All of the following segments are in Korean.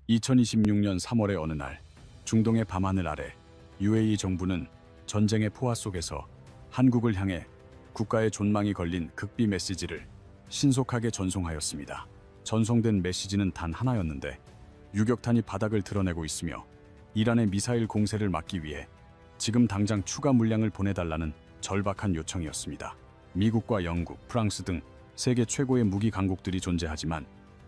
2026년 3월의 어느 날, 중동의 밤하늘 아래 UAE 정부는 전쟁의 포화 속에서 한국을 향해 국가의 존망이 걸린 극비 메시지를 신속하게 전송하였습니다. 전송된 메시지는 단 하나였는데 유격탄이 바닥을 드러내고 있으며 이란의 미사일 공세를 막기 위해 지금 당장 추가 물량을 보내달라는 절박한 요청이었습니다. 미국과 영국, 프랑스 등 세계 최고의 무기 강국들이 존재하지만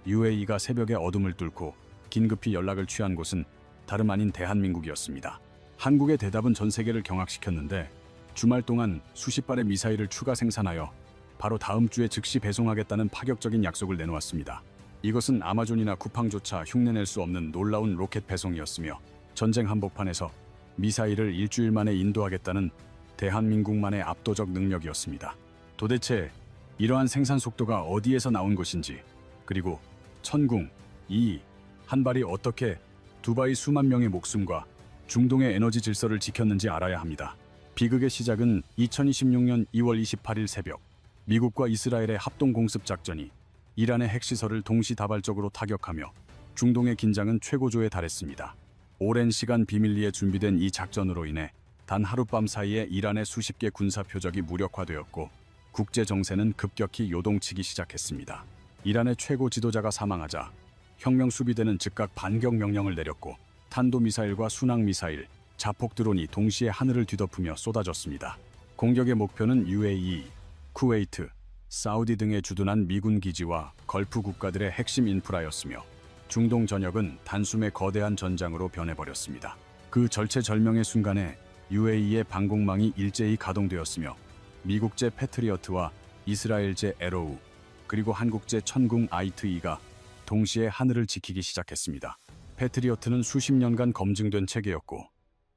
UAE가 새벽의 어둠을 뚫고 긴급히 연락을 취한 곳은 다름 아닌 대한민국이었습니다. 한국의 대답은 전 세계를 경악시켰는데 주말 동안 수십 발의 미사일을 추가 생산하여 바로 다음 주에 즉시 배송하겠다는 파격적인 약속을 내놓았습니다. 이것은 아마존이나 쿠팡조차 흉내낼 수 없는 놀라운 로켓 배송이었으며 전쟁 한복판에서 미사일을 일주일 만에 인도하겠다는 대한민국만의 압도적 능력이었습니다. 도대체 이러한 생산 속도가 어디에서 나온 것인지, 그리고 천궁, 한 발이 어떻게 두바이 수만 명의 목숨과 중동의 에너지 질서를 지켰는지 알아야 합니다. 비극의 시작은 2026년 2월 28일 새벽, 미국과 이스라엘의 합동공습 작전이 이란의 핵시설을 동시다발적으로 타격하며 중동의 긴장은 최고조에 달했습니다. 오랜 시간 비밀리에 준비된 이 작전으로 인해 단 하룻밤 사이에 이란의 수십 개 군사 표적이 무력화되었고 국제 정세는 급격히 요동치기 시작했습니다. 이란의 최고 지도자가 사망하자 혁명 수비대는 즉각 반격 명령을 내렸고 탄도미사일과 순항미사일, 자폭 드론이 동시에 하늘을 뒤덮으며 쏟아졌습니다. 공격의 목표는 UAE, 쿠웨이트, 사우디 등에 주둔한 미군 기지와 걸프 국가들의 핵심 인프라였으며 중동 전역은 단숨에 거대한 전장으로 변해버렸습니다. 그 절체절명의 순간에 UAE의 방공망이 일제히 가동되었으며 미국제 패트리어트와 이스라엘제 에로우, 그리고 한국제 천궁 I2E가 동시에 하늘을 지키기 시작했습니다. 패트리어트는 수십 년간 검증된 체계였고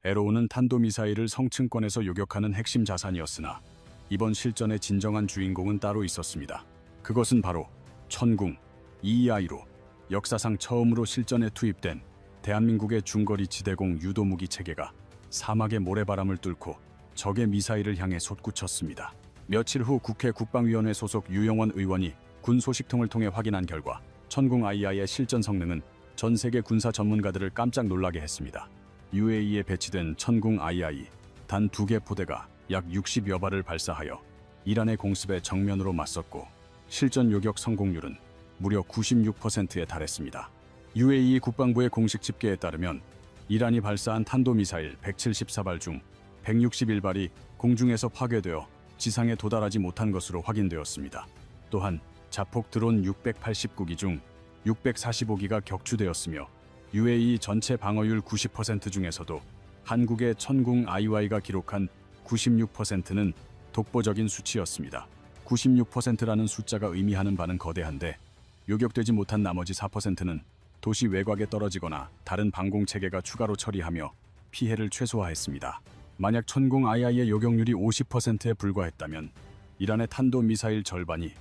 에로우는 탄도미사일을 성층권에서 요격하는 핵심 자산이었으나 이번 실전의 진정한 주인공은 따로 있었습니다. 그것은 바로 천궁 EI로 역사상 처음으로 실전에 투입된 대한민국의 중거리 지대공 유도무기 체계가 사막의 모래바람을 뚫고 적의 미사일을 향해 솟구쳤습니다. 며칠 후 국회 국방위원회 소속 유영원 의원이 군 소식통을 통해 확인한 결과 천궁 II의 실전 성능은 전 세계 군사 전문가들을 깜짝 놀라게 했습니다. UAE에 배치된 천궁 II 단 2개 포대가 약 60여 발을 발사하여 이란의 공습에 정면으로 맞섰고 실전 요격 성공률은 무려 96%에 달했습니다. UAE 국방부의 공식 집계에 따르면 이란이 발사한 탄도미사일 174발 중 161발이 공중에서 파괴되어 지상에 도달하지 못한 것으로 확인되었습니다. 또한 자폭 드론 689기 중 645기가 격추되었으며 UAE 전체 방어율 90% 중에서도 한국의 천궁 IY가 기록한 96%는 독보적인 수치였습니다. 96%라는 숫자가 의미하는 바는 거대한데 요격되지 못한 나머지 4%는 도시 외곽에 떨어지거나 다른 방공체계가 추가로 처리하며 피해를 최소화했습니다. 만약 천궁 II의 요격률이 50%에 불과했다면 이란의 탄도미사일 절반이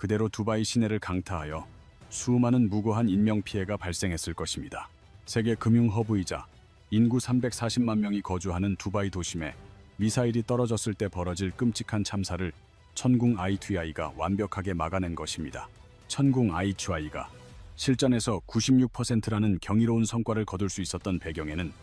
그대로 두바이 시내를 강타하여 수많은 무고한 인명피해가 발생했을 것입니다. 세계 금융 허브이자 인구 340만 명이 거주하는 두바이 도심에 미사일이 떨어졌을 때 벌어질 끔찍한 참사를 천궁 I2I가 완벽하게 막아낸 것입니다. 천궁 I2I가 실전에서 96%라는 경이로운 성과를 거둘 수 있었던 배경에는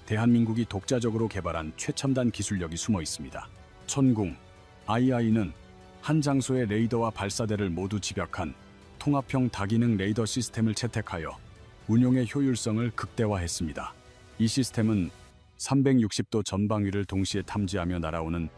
대한민국이 독자적으로 개발한 최첨단 기술력이 숨어 있습니다. 천궁 II는 한 장소의 레이더와 발사대를 모두 집약한 통합형 다기능 레이더 시스템을 채택하여 운용의 효율성을 극대화했습니다. 이 시스템은 360도 전방위를 동시에 탐지하며 날아오는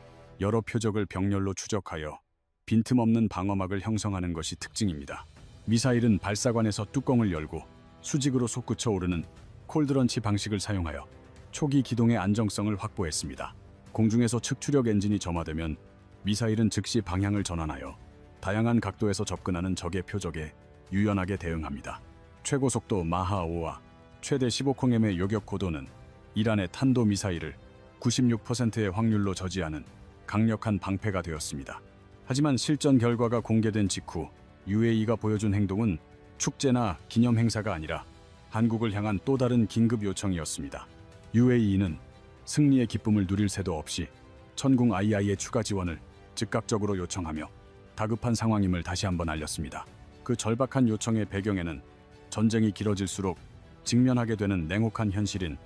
여러 표적을 병렬로 추적하여 빈틈없는 방어막을 형성하는 것이 특징입니다. 미사일은 발사관에서 뚜껑을 열고 수직으로 솟구쳐 오르는 콜드런치 방식을 사용하여 초기 기동의 안정성을 확보했습니다. 공중에서 측추력 엔진이 점화되면 미사일은 즉시 방향을 전환하여 다양한 각도에서 접근하는 적의 표적에 유연하게 대응합니다. 최고 속도 마하 5와 최대 15콩m의 요격 고도는 이란의 탄도미사일을 96%의 확률로 저지하는 강력한 방패가 되었습니다. 하지만 실전 결과가 공개된 직후 UAE가 보여준 행동은 축제나 기념 행사가 아니라 한국을 향한 또 다른 긴급 요청이었습니다. UAE는 승리의 기쁨을 누릴 새도 없이 천궁 II의 추가 지원을 즉각적으로 요청하며 다급한 상황임을 다시 한번 알렸습니다. 그 절박한 요청의 배경에는 전쟁이 길어질수록 직면하게 되는 냉혹한 현실인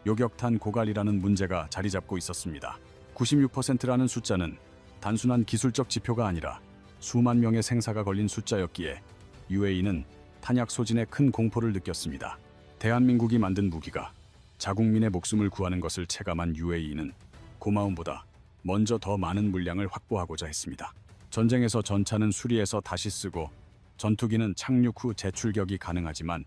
요격탄 고갈이라는 문제가 자리 잡고 있었습니다. 96%라는 숫자는 단순한 기술적 지표가 아니라 수만 명의 생사가 걸린 숫자였기에 UAE는 탄약 소진에 큰 공포를 느꼈습니다. 대한민국이 만든 무기가 자국민의 목숨을 구하는 것을 체감한 UAE는 고마움보다 먼저 더 많은 물량을 확보하고자 했습니다. 전쟁에서 전차는 수리해서 다시 쓰고 전투기는 착륙 후 재출격이 가능하지만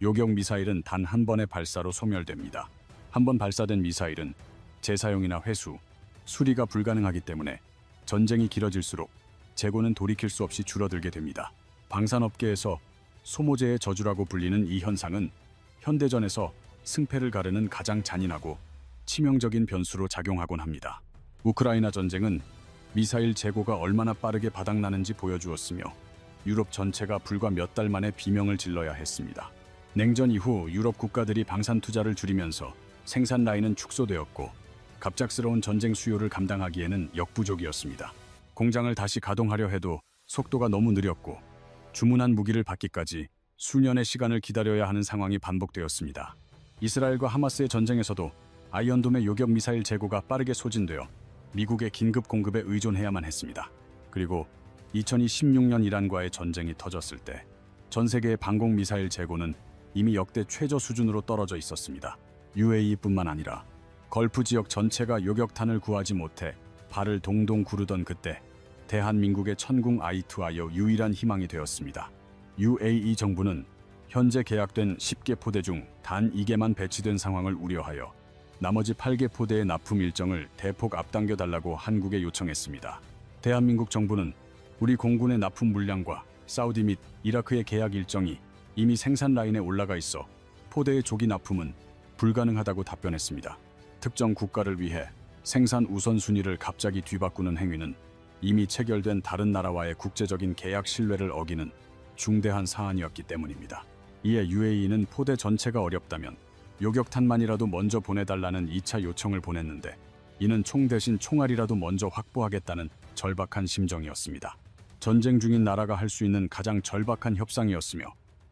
요격 미사일은 단 한 번의 발사로 소멸됩니다. 한 번 발사된 미사일은 재사용이나 회수, 수리가 불가능하기 때문에 전쟁이 길어질수록 재고는 돌이킬 수 없이 줄어들게 됩니다. 방산업계에서 소모제의 저주라고 불리는 이 현상은 현대전에서 승패를 가르는 가장 잔인하고 치명적인 변수로 작용하곤 합니다. 우크라이나 전쟁은 미사일 재고가 얼마나 빠르게 바닥나는지 보여주었으며 유럽 전체가 불과 몇 달 만에 비명을 질러야 했습니다. 냉전 이후 유럽 국가들이 방산 투자를 줄이면서 생산 라인은 축소되었고 갑작스러운 전쟁 수요를 감당하기에는 역부족이었습니다. 공장을 다시 가동하려 해도 속도가 너무 느렸고 주문한 무기를 받기까지 수년의 시간을 기다려야 하는 상황이 반복되었습니다. 이스라엘과 하마스의 전쟁에서도 아이언돔의 요격 미사일 재고가 빠르게 소진되어 미국의 긴급 공급에 의존해야만 했습니다. 그리고 2016년 이란과의 전쟁이 터졌을 때 전 세계의 방공 미사일 재고는 이미 역대 최저 수준으로 떨어져 있었습니다. UAE뿐만 아니라 걸프 지역 전체가 요격탄을 구하지 못해 발을 동동 구르던 그때 대한민국의 천궁 I2하여 유일한 희망이 되었습니다. UAE 정부는 현재 계약된 10개 포대 중 단 2개만 배치된 상황을 우려하여 나머지 8개 포대의 납품 일정을 대폭 앞당겨달라고 한국에 요청했습니다. 대한민국 정부는 우리 공군의 납품 물량과 사우디 및 이라크의 계약 일정이 이미 생산 라인에 올라가 있어 포대의 조기 납품은 불가능하다고 답변했습니다. 특정 국가를 위해 생산 우선순위를 갑자기 뒤바꾸는 행위는 이미 체결된 다른 나라와의 국제적인 계약 신뢰를 어기는 중대한 사안이었기 때문입니다. 이에 UAE는 포대 전체가 어렵다면 요격탄만이라도 먼저 보내달라는 2차 요청을 보냈는데 이는 총 대신 총알이라도 먼저 확보하겠다는 절박한 심정이었습니다. 전쟁 중인 나라가 할 수 있는 가장 절박한 협상이었으며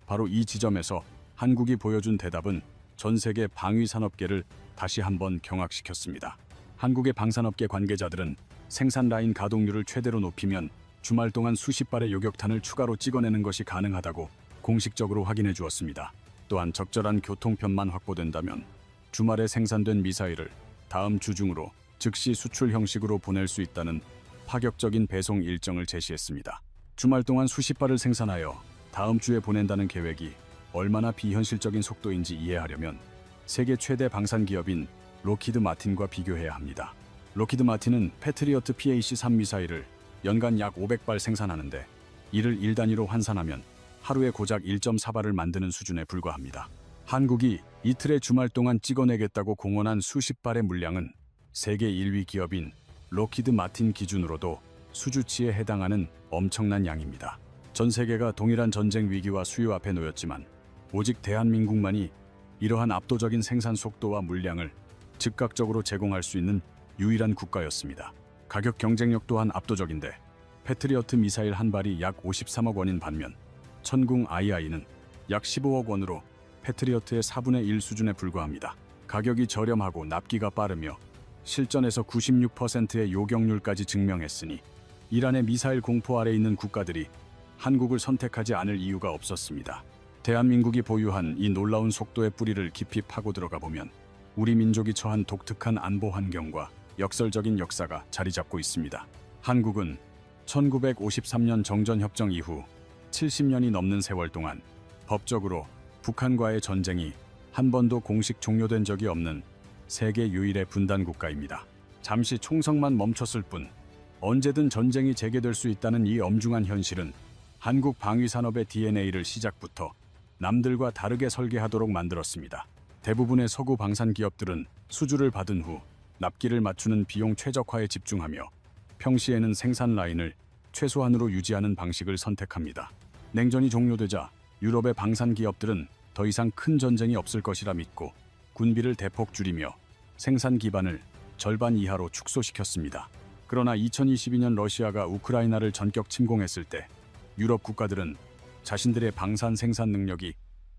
바로 이 지점에서 한국이 보여준 대답은 전 세계 방위 산업계를 다시 한번 경악시켰습니다. 한국의 방산업계 관계자들은 생산 라인 가동률을 최대로 높이면 주말 동안 수십 발의 요격탄을 추가로 찍어내는 것이 가능하다고 공식적으로 확인해 주었습니다. 또한 적절한 교통편만 확보된다면 주말에 생산된 미사일을 다음 주 중으로 즉시 수출 형식으로 보낼 수 있다는 파격적인 배송 일정을 제시했습니다. 주말 동안 수십 발을 생산하여 다음 주에 보낸다는 계획이 얼마나 비현실적인 속도인지 이해하려면 세계 최대 방산 기업인 록히드 마틴과 비교해야 합니다. 록히드 마틴은 패트리어트 PAC-3 미사일을 연간 약 500발 생산하는데 이를 1단위로 환산하면 하루에 고작 1.4발을 만드는 수준에 불과합니다. 한국이 이틀의 주말 동안 찍어내겠다고 공언한 수십 발의 물량은 세계 1위 기업인 록히드 마틴 기준으로도 수주치에 해당하는 엄청난 양입니다. 전 세계가 동일한 전쟁 위기와 수요 앞에 놓였지만 오직 대한민국만이 이러한 압도적인 생산 속도와 물량을 즉각적으로 제공할 수 있는 유일한 국가였습니다. 가격 경쟁력 또한 압도적인데 패트리어트 미사일 한 발이 약 53억 원인 반면 천궁 II는 약 15억 원으로 패트리어트의 4분의 1 수준에 불과합니다. 가격이 저렴하고 납기가 빠르며 실전에서 96%의 요격률까지 증명했으니 이란의 미사일 공포 아래 있는 국가들이 한국을 선택하지 않을 이유가 없었습니다. 대한민국이 보유한 이 놀라운 속도의 뿌리를 깊이 파고 들어가 보면 우리 민족이 처한 독특한 안보 환경과 역설적인 역사가 자리 잡고 있습니다. 한국은 1953년 정전협정 이후 70년이 넘는 세월 동안 법적으로 북한과의 전쟁이 한 번도 공식 종료된 적이 없는 세계 유일의 분단 국가입니다. 잠시 총성만 멈췄을 뿐 언제든 전쟁이 재개될 수 있다는 이 엄중한 현실은 한국 방위산업의 DNA를 시작부터 남들과 다르게 설계하도록 만들었습니다. 대부분의 서구 방산 기업들은 수주를 받은 후 납기를 맞추는 비용 최적화에 집중하며 평시에는 생산 라인을 최소한으로 유지하는 방식을 선택합니다. 냉전이 종료되자 유럽의 방산 기업들은 더 이상 큰 전쟁이 없을 것이라 믿고 군비를 대폭 줄이며 생산 기반을 절반 이하로 축소시켰습니다. 그러나 2022년 러시아가 우크라이나를 전격 침공했을 때 유럽 국가들은 자신들의 방산 생산 능력이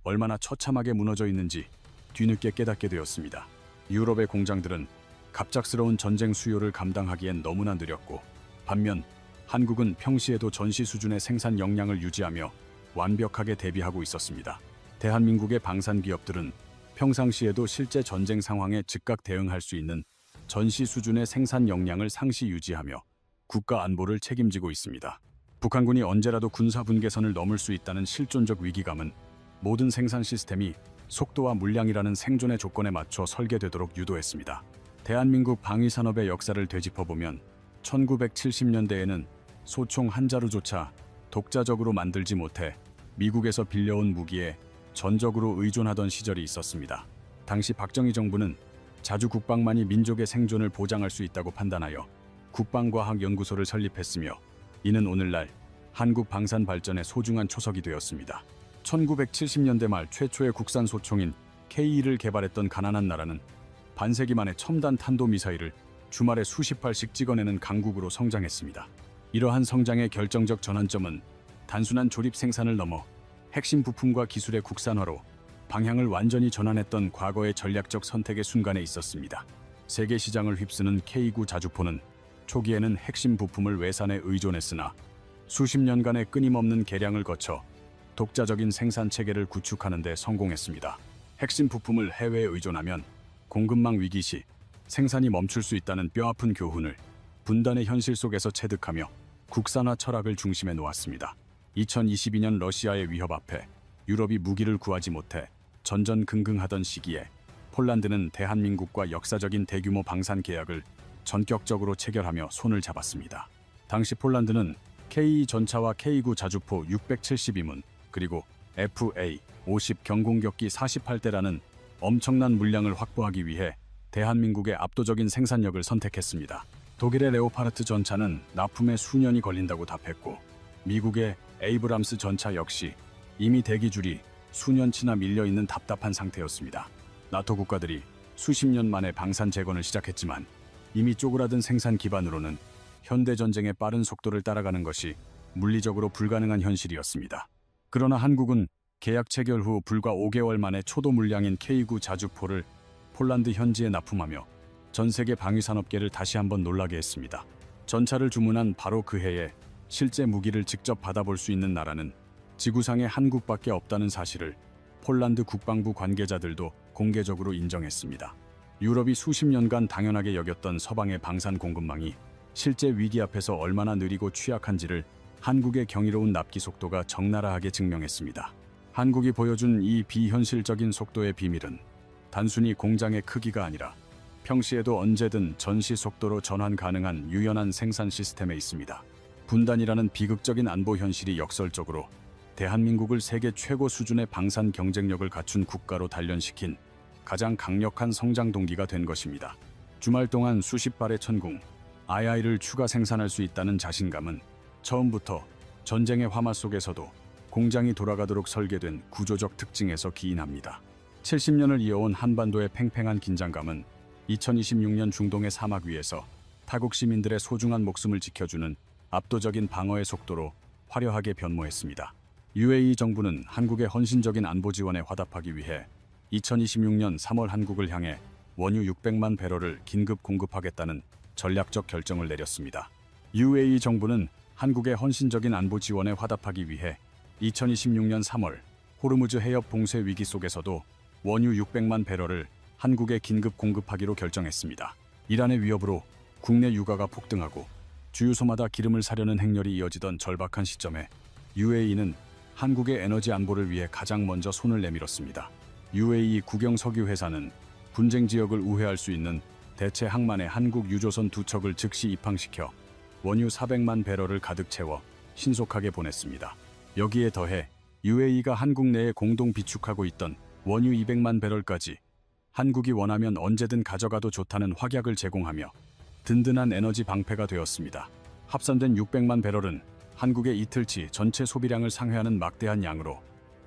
얼마나 처참하게 무너져 있는지 뒤늦게 깨닫게 되었습니다. 유럽의 공장들은 갑작스러운 전쟁 수요를 감당하기엔 너무나 느렸고, 반면 한국은 평시에도 전시 수준의 생산 역량을 유지하며 완벽하게 대비하고 있었습니다. 대한민국의 방산 기업들은 평상시에도 실제 전쟁 상황에 즉각 대응할 수 있는 전시 수준의 생산 역량을 상시 유지하며 국가 안보를 책임지고 있습니다. 북한군이 언제라도 군사 분계선을 넘을 수 있다는 실존적 위기감은 모든 생산 시스템이 속도와 물량이라는 생존의 조건에 맞춰 설계되도록 유도했습니다. 대한민국 방위산업의 역사를 되짚어보면 1970년대에는 소총 한 자루조차 독자적으로 만들지 못해 미국에서 빌려온 무기에 전적으로 의존하던 시절이 있었습니다. 당시 박정희 정부는 자주 국방만이 민족의 생존을 보장할 수 있다고 판단하여 국방과학연구소를 설립했으며, 이는 오늘날 한국 방산 발전의 소중한 초석이 되었습니다. 1970년대 말 최초의 국산 소총인 K2를 개발했던 가난한 나라는 반세기 만에 첨단 탄도미사일을 주말에 수십 발씩 찍어내는 강국으로 성장했습니다. 이러한 성장의 결정적 전환점은 단순한 조립 생산을 넘어 핵심 부품과 기술의 국산화로 방향을 완전히 전환했던 과거의 전략적 선택의 순간에 있었습니다. 세계 시장을 휩쓰는 K9 자주포는 초기에는 핵심 부품을 외산에 의존했으나 수십 년간의 끊임없는 개량을 거쳐 독자적인 생산 체계를 구축하는 데 성공했습니다. 핵심 부품을 해외에 의존하면 공급망 위기 시 생산이 멈출 수 있다는 뼈아픈 교훈을 분단의 현실 속에서 체득하며 국산화 철학을 중심에 놓았습니다. 2022년 러시아의 위협 앞에 유럽이 무기를 구하지 못해 전전긍긍하던 시기에 폴란드는 대한민국과 역사적인 대규모 방산 계약을 전격적으로 체결하며 손을 잡았습니다. 당시 폴란드는 K2 전차와 K9 자주포 672문, 그리고 FA-50 경공격기 48대라는 엄청난 물량을 확보하기 위해 대한민국의 압도적인 생산력을 선택했습니다. 독일의 레오파르트 전차는 납품에 수년이 걸린다고 답했고, 미국의 에이브람스 전차 역시 이미 대기줄이 수년치나 밀려있는 답답한 상태였습니다. 나토 국가들이 수십 년 만에 방산 재건을 시작했지만 이미 쪼그라든 생산 기반으로는 현대전쟁의 빠른 속도를 따라가는 것이 물리적으로 불가능한 현실이었습니다. 그러나 한국은 계약 체결 후 불과 5개월 만에 초도 물량인 K9 자주포를 폴란드 현지에 납품하며 전 세계 방위산업계를 다시 한번 놀라게 했습니다. 전차를 주문한 바로 그 해에 실제 무기를 직접 받아볼 수 있는 나라는 지구상에 한국밖에 없다는 사실을 폴란드 국방부 관계자들도 공개적으로 인정했습니다. 유럽이 수십 년간 당연하게 여겼던 서방의 방산 공급망이 실제 위기 앞에서 얼마나 느리고 취약한지를 한국의 경이로운 납기 속도가 적나라하게 증명했습니다. 한국이 보여준 이 비현실적인 속도의 비밀은 단순히 공장의 크기가 아니라 평시에도 언제든 전시 속도로 전환 가능한 유연한 생산 시스템에 있습니다. 분단이라는 비극적인 안보 현실이 역설적으로 대한민국을 세계 최고 수준의 방산 경쟁력을 갖춘 국가로 단련시킨 가장 강력한 성장 동기가 된 것입니다. 주말 동안 수십 발의 천궁, II를 추가 생산할 수 있다는 자신감은 처음부터 전쟁의 화마 속에서도 공장이 돌아가도록 설계된 구조적 특징에서 기인합니다. 70년을 이어온 한반도의 팽팽한 긴장감은 2026년 중동의 사막 위에서 타국 시민들의 소중한 목숨을 지켜주는 압도적인 방어의 속도로 화려하게 변모했습니다. UAE 정부는 한국의 헌신적인 안보 지원에 화답하기 위해 2026년 3월 한국을 향해 원유 600만 배럴을 긴급 공급하겠다는 전략적 결정을 내렸습니다. UAE 정부는 한국의 헌신적인 안보 지원에 화답하기 위해 2026년 3월 호르무즈 해협 봉쇄 위기 속에서도 원유 600만 배럴을 한국에 긴급 공급하기로 결정했습니다. 이란의 위협으로 국내 유가가 폭등하고 주유소마다 기름을 사려는 행렬이 이어지던 절박한 시점에 UAE는 한국의 에너지 안보를 위해 가장 먼저 손을 내밀었습니다. UAE 국영 석유 회사는 분쟁 지역을 우회할 수 있는 대체 항만의 한국 유조선 2척을 즉시 입항시켜 원유 400만 배럴을 가득 채워 신속하게 보냈습니다. 여기에 더해 UAE가 한국 내에 공동 비축하고 있던 원유 200만 배럴까지 한국이 원하면 언제든 가져가도 좋다는 확약을 제공하며 든든한 에너지 방패가 되었습니다. 합산된 600만 배럴은 한국의 이틀치 전체 소비량을 상회하는 막대한 양으로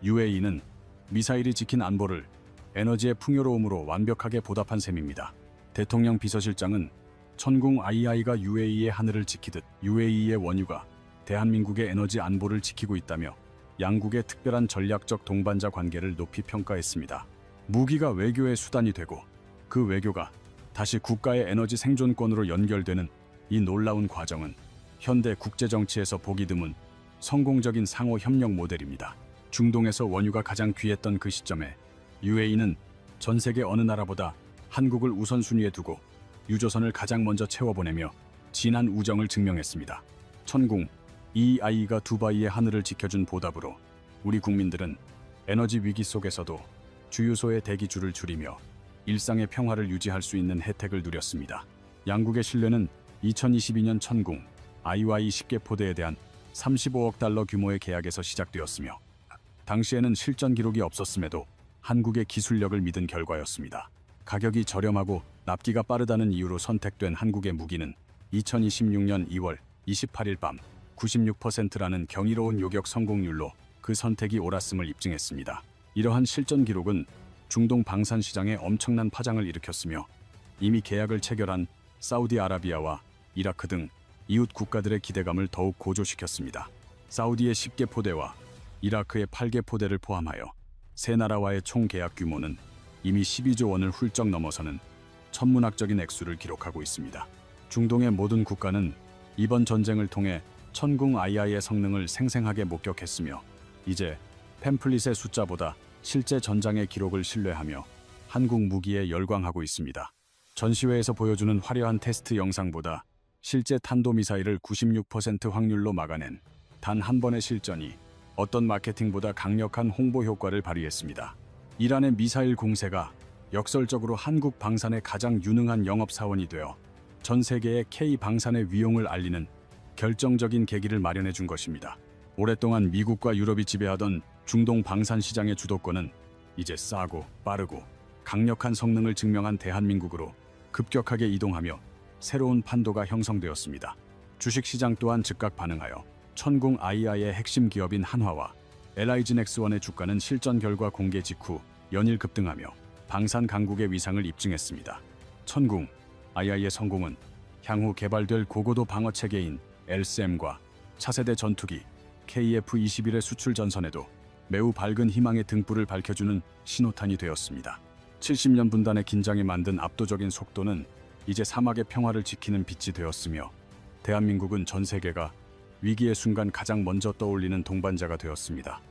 UAE는 미사일이 지킨 안보를 에너지의 풍요로움으로 완벽하게 보답한 셈입니다. 대통령 비서실장은 천궁 II가 UAE의 하늘을 지키듯 UAE의 원유가 대한민국의 에너지 안보를 지키고 있다며 양국의 특별한 전략적 동반자 관계를 높이 평가했습니다. 무기가 외교의 수단이 되고 그 외교가 다시 국가의 에너지 생존권으로 연결되는 이 놀라운 과정은 현대 국제정치에서 보기 드문 성공적인 상호 협력 모델입니다. 중동에서 원유가 가장 귀했던 그 시점에 UAE는 전 세계 어느 나라보다 한국을 우선순위에 두고 유조선을 가장 먼저 채워보내며 진한 우정을 증명했습니다. 천궁 EI가 두바이의 하늘을 지켜준 보답으로 우리 국민들은 에너지 위기 속에서도 주유소의 대기줄을 줄이며 일상의 평화를 유지할 수 있는 혜택을 누렸습니다. 양국의 신뢰는 2022년 천궁 IY 10개 포대에 대한 35억 달러 규모의 계약에서 시작되었으며 당시에는 실전 기록이 없었음에도 한국의 기술력을 믿은 결과였습니다. 가격이 저렴하고 납기가 빠르다는 이유로 선택된 한국의 무기는 2026년 2월 28일 밤 96%라는 경이로운 요격 성공률로 그 선택이 옳았음을 입증했습니다. 이러한 실전 기록은 중동 방산 시장에 엄청난 파장을 일으켰으며 이미 계약을 체결한 사우디아라비아와 이라크 등 이웃 국가들의 기대감을 더욱 고조시켰습니다. 사우디의 10개 포대와 이라크의 8개 포대를 포함하여 세 나라와의 총 계약 규모는 이미 12조 원을 훌쩍 넘어서는 천문학적인 액수를 기록하고 있습니다. 중동의 모든 국가는 이번 전쟁을 통해 천궁 II의 성능을 생생하게 목격했으며 이제 팸플릿의 숫자보다 실제 전장의 기록을 신뢰하며 한국 무기에 열광하고 있습니다. 전시회에서 보여주는 화려한 테스트 영상보다 실제 탄도미사일을 96% 확률로 막아낸 단 한 번의 실전이 어떤 마케팅보다 강력한 홍보 효과를 발휘했습니다. 이란의 미사일 공세가 역설적으로 한국 방산의 가장 유능한 영업사원이 되어 전 세계의 K-방산의 위용을 알리는 결정적인 계기를 마련해 준 것입니다. 오랫동안 미국과 유럽이 지배하던 중동 방산 시장의 주도권은 이제 싸고 빠르고 강력한 성능을 증명한 대한민국으로 급격하게 이동하며 새로운 판도가 형성되었습니다. 주식시장 또한 즉각 반응하여 천궁 II의 핵심 기업인 한화와 LIG넥스원의 주가는 실전 결과 공개 직후 연일 급등하며 방산 강국의 위상을 입증했습니다. 천궁 II의 성공은 향후 개발될 고고도 방어 체계인 LCM과 차세대 전투기 KF-21의 수출 전선에도 매우 밝은 희망의 등불을 밝혀주는 신호탄이 되었습니다. 70년 분단의 긴장이 만든 압도적인 속도는 이제 사막의 평화를 지키는 빛이 되었으며 대한민국은 전 세계가 위기의 순간 가장 먼저 떠올리는 동반자가 되었습니다.